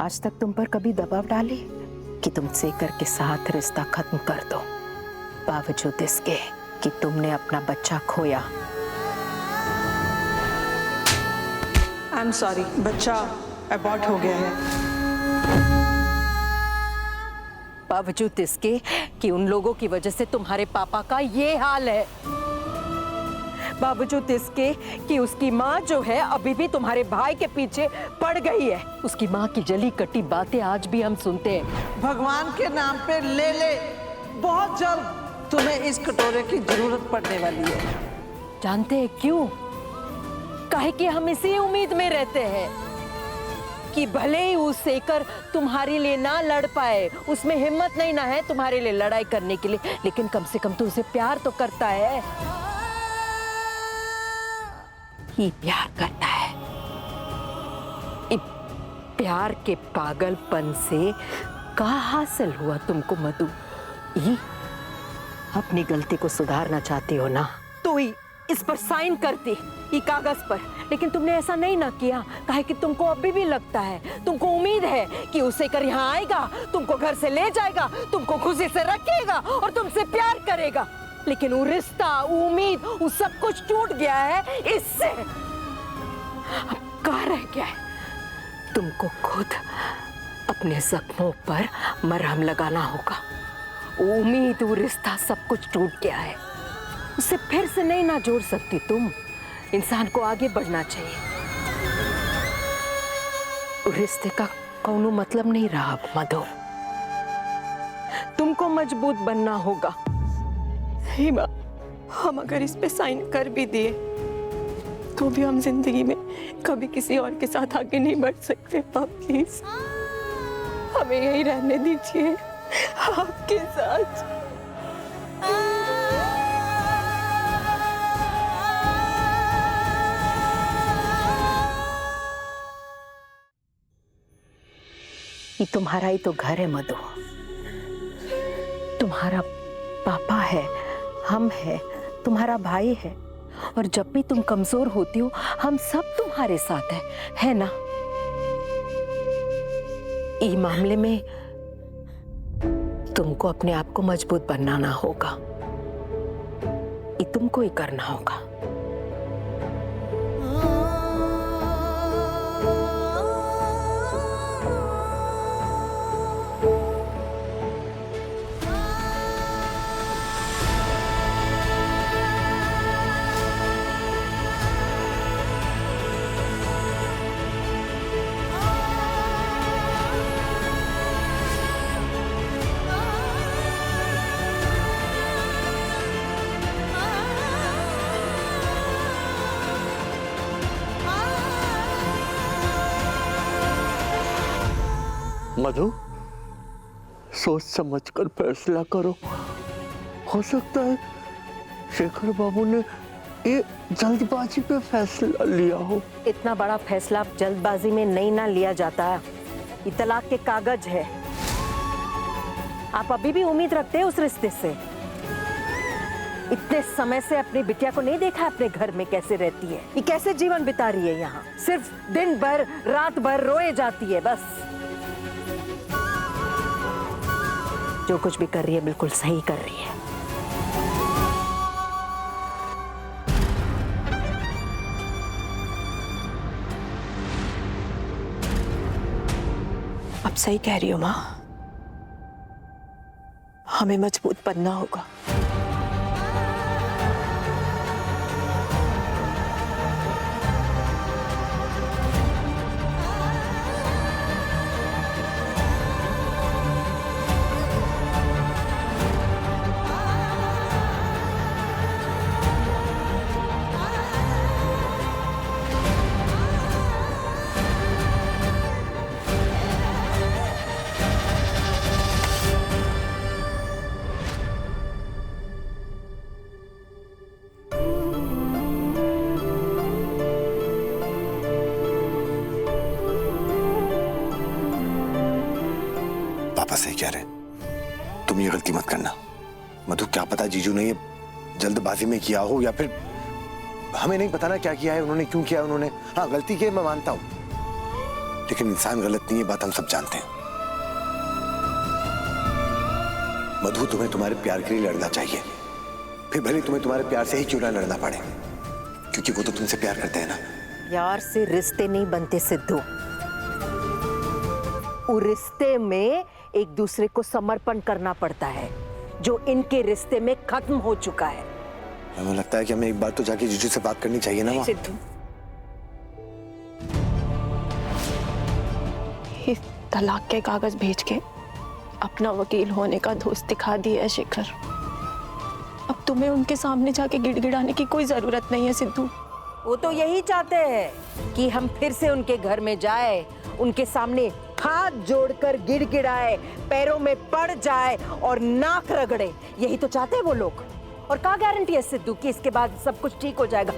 आज तक तुम पर कभी दबाव डाले कि तुम शेखर के साथ रिश्ता खत्म कर दो, बावजूद इसके कि तुमने अपना बच्चा खोया? आई एम सॉरी, बच्चा अबॉर्ट हो गया है। बावजूद इसके कि उन लोगों की वजह से तुम्हारे पापा का ये हाल है, बावजूद इसके कि उसकी माँ जो है अभी भी तुम्हारे भाई के पीछे पड़ गई है। उसकी माँ की जली कटी बातें आज भी हम सुनते हैं। भगवान के नाम पे ले ले, बहुत जल्द तुम्हें इस कटोरे की जरूरत पड़ने वाली है। जानते हैं क्यों? काहे कि हम इसी उम्मीद में रहते हैं कि भले ही उस शेखर तुम्हारे लिए ना लड़ पाए, उसमें हिम्मत नहीं ना है तुम्हारे लिए लड़ाई करने के लिए, लेकिन कम से कम तो उसे प्यार तो करता है, ही प्यार करता है। प्यार के पागलपन से क्या हासिल हुआ तुमको मधु? ये अपनी गलती को सुधारना चाहती हो ना, तो ही इस पर साइन करती, ये कागज पर, लेकिन तुमने ऐसा नहीं ना किया। काहे कि तुमको अभी भी लगता है, तुमको उम्मीद है कि उसे कर यहाँ आएगा, तुमको घर से ले जाएगा, तुमको खुशी से रखेगा और तुमसे प्यार करेगा, लेकिन वो रिश्ता, वो उम्मीद, वो सब कुछ टूट गया है इससे। अब कहाँ रह गया है? तुमको खुद अपने जख्मों पर मरहम लगाना होगा। वो उम्मीद, वो रिश्ता, सब कुछ टूट गया है, उसे फिर से नहीं ना जोड़ सकती तुम। इंसान को आगे बढ़ना चाहिए। रिश्ते का कौनो मतलब नहीं रहा मधु, तुमको मजबूत बनना होगा। हिमा, हम अगर इस पे साइन कर भी दिए तो भी हम जिंदगी में कभी किसी और के साथ आगे नहीं बढ़ सकते। प्लीज हमें यही रहने दीजिए आपके साथ। ये तुम्हारा ही तो घर है मधु, तुम्हारा पापा है, हम है, तुम्हारा भाई है, और जब भी तुम कमजोर होती हो हम सब तुम्हारे साथ है ना? इस मामले में तुमको अपने आप को मजबूत बनाना होगा, ये तुमको ही करना होगा। मधु, सोच समझकर फैसला करो। हो सकता है शेखर बाबू ने ये जल्दबाजी पे फैसला लिया हो। इतना बड़ा फैसला जल्दबाजी में नहीं ना लिया जाता। ये तलाक के कागज है। आप अभी भी उम्मीद रखते हैं उस रिश्ते से? इतने समय से अपनी बिटिया को नहीं देखा अपने घर में कैसे रहती है, ये कैसे जीवन बिता रही है यहाँ? सिर्फ दिन भर रात भर रोए जाती है बस। जो कुछ भी कर रही है बिल्कुल सही कर रही है। अब सही कह रही हो माँ, हमें मजबूत बनना होगा। सही कह रहे, तुम ये गलती मत करना। मधु, क्या पता जीजू ने ये जल्दबाजी में किया हो, या फिर हमें नहीं पता ना क्या किया है उन्होंने, क्यों किया है उन्होंने। हाँ, गलती की मैं मानता हूँ, लेकिन इंसान गलत नहीं है, बात हम सब जानते हैं। मधु, तुम्हें तुम्हारे प्यार के लिए लड़ना चाहिए, फिर भले तुम्हें तुम्हारे प्यार से ही क्यों ना लड़ना पड़े, क्योंकि वो तो तुमसे प्यार करते हैं ना। प्यार से रिश्ते नहीं बनते सिद्धू। उस रिश्ते में एक दूसरे को समर्पण करना पड़ता है, जो इनके रिश्ते में खत्म हो चुका है। हमें लगता है कि हमें एक बार तो जाके जीजू से बात करनी चाहिए ना माँ। सिद्धू, इस तलाक के कागज भेज के अपना वकील होने का दोस्त दिखा दिया है शेखर। अब तुम्हें उनके सामने जाके गिड़गिड़ाने की कोई जरूरत नहीं है सिद्धू। वो तो यही चाहते हैं कि हम फिर से उनके घर में जाए, उनके सामने हाथ जोड़कर गिड़गिड़ाए, पैरों में पड़ जाए और नाक रगड़े। यही तो चाहते हैं वो लोग। और क्या गारंटी है सिद्धू कि इसके बाद सब कुछ ठीक हो जाएगा?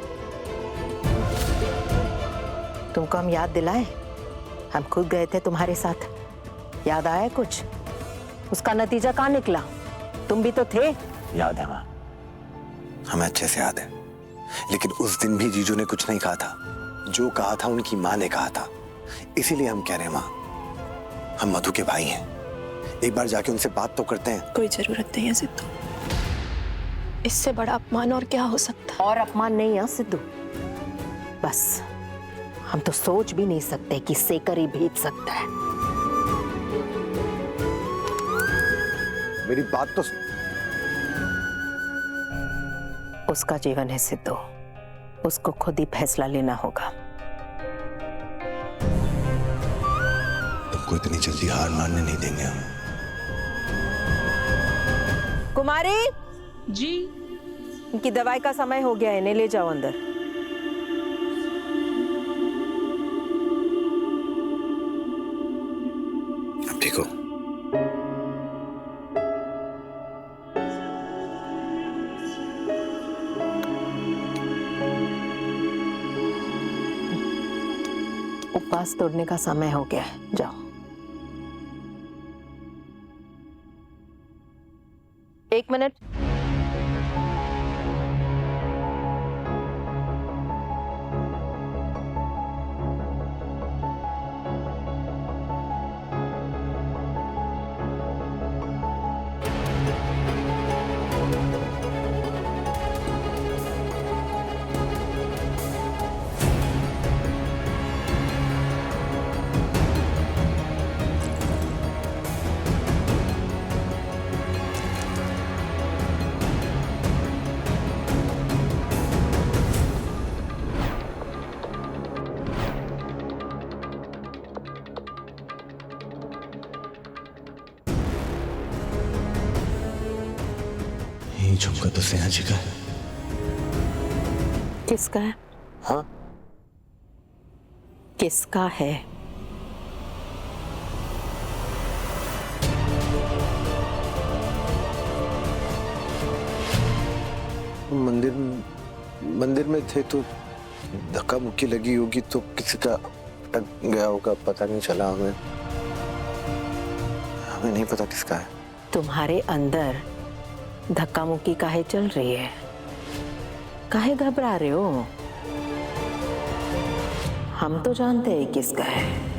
तुमको हम याद दिलाएं? हम खुद गए थे तुम्हारे साथ, याद आया कुछ? उसका नतीजा कहाँ निकला? तुम भी तो थे। याद है माँ, हमें अच्छे से याद है, लेकिन उस दिन भी जीजू ने कुछ नहीं कहा था। जो कहा था उनकी माँ ने कहा था। इसीलिए हम कह रहे हैं माँ, हम मधु के भाई हैं, एक बार जाके उनसे बात तो करते हैं। कोई जरूरत नहीं है सिद्धू, इससे बड़ा अपमान और क्या हो सकता है? और अपमान नहीं है सिद्धू, बस हम तो सोच भी नहीं सकते कि शेखर ही भेज सकता है। मेरी बात तो उसका जीवन है सिद्धू, उसको खुद ही फैसला लेना होगा। तुमको इतनी जल्दी हार मानने नहीं देंगे हम। कुमारी जी। इनकी दवाई का समय हो गया है, इन्हें ले जाओ अंदर। अब ठीक हो? उपवास तोड़ने का समय हो गया है, जाओ। एक मिनट। ये झुमका तो सेना जी का है। किसका है? हाँ, किसका है? मंदिर में थे तो धक्का मुक्की लगी होगी तो किसी का अटक गया होगा, पता नहीं चला हमें। हमें नहीं पता किसका है। तुम्हारे अंदर धक्का मुक्की काहे चल रही है? काहे घबरा रहे हो? हम तो जानते हैं किसका है।